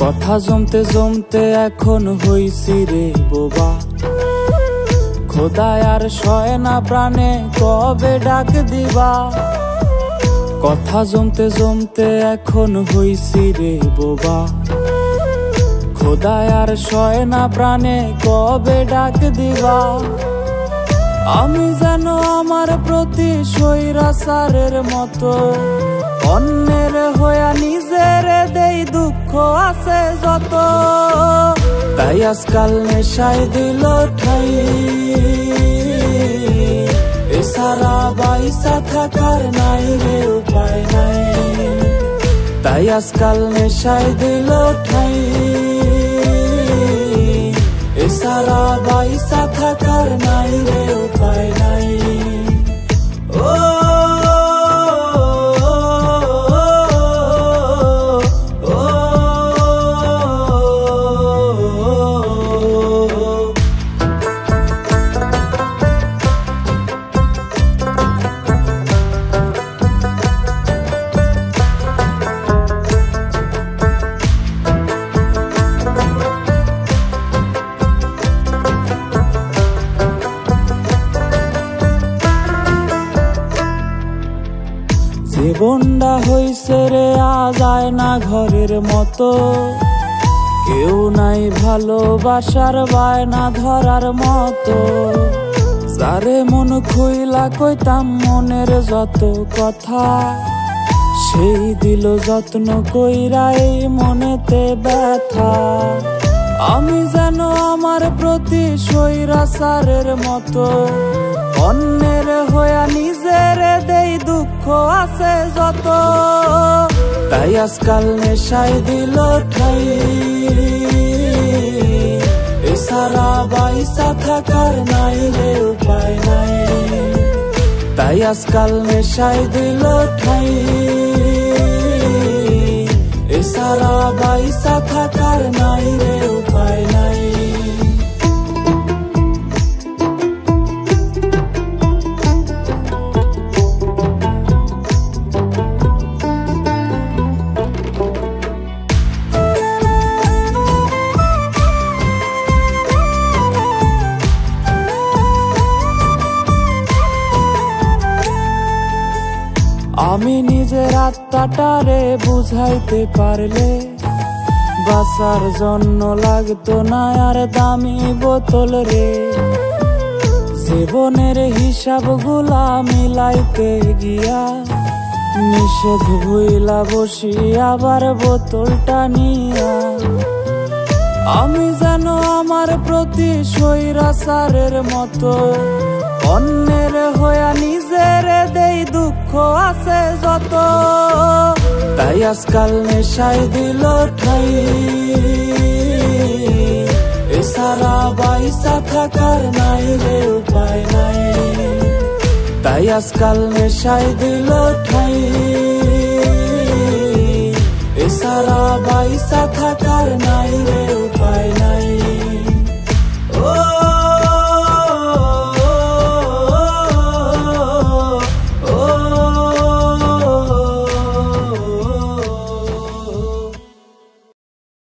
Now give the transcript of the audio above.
কথা জমতে জমতে এখন হইছি রে বোবা, খোদায় আর সয় না প্রাণে কবে ডাক দিবা। কথা জমতে জমতে এখন হইছি রে বোবা, খোদায় আর সয় না প্রাণে কবে ডাক দিবা। আমি যেন আমার প্রতি স্বৈরাচারের মতো অন্যের হইয়া নিজের দেই দুঃখ আছে যত। তাই আজকাল নেশায় দিল ঠাই, এছাড়া বাইসা থাকার নাই রে উপায় নাই। তাই আজকাল নেশায় দিল ঠাই, এছাড়া বাইসা থাকার নাই রে উপায় নাই। জীবনটা হইছে রে আজ আয়না ঘরের মতো, কেউ নাই ভালোবাসার বায়না ধরার মতো। যারে মন খুইলা কইতাম মনের যত কথা, সেই দিল যত্ন কইরা এই মনেতে ব্যথা। আমি যেন আমার প্রতি স্বৈরাচারের মতো অন্যের হইয়া নিজের দেই দুঃখ আছে যত। তাই আজকাল নেশায় দিল ঠাই, এছাড়া বাইসা থাকার নাই রে উপায় নাই। তাই আজকাল নেশায় দিল ঠাই, এছাড়া বাইসা থাকার নাই রে উপায় নাই। আমি নিজের আত্মাটারে বুঝাইতে পারলে বাঁচার জন্য লাগতো না আর দামি বোতল রে। জীবনের হিসাব গুলা মিলাইতে গিয়া নিষেধ ভুইলা বসি আবার বোতলটা নিয়া। আমি যেন আমার প্রতি স্বৈরাচারের মতো অন্যের হইয়া নিজের দেই দুঃখ আছে যত। তাই আজকাল নেশায় দিল ঠাই, এছাড়া বাইসা থাকার নাই রে উপায় নাই। তাই আজকাল নেশায় দিল ঠাই, এছাড়া বাইসা থাকার নাই রে উপায় নাই।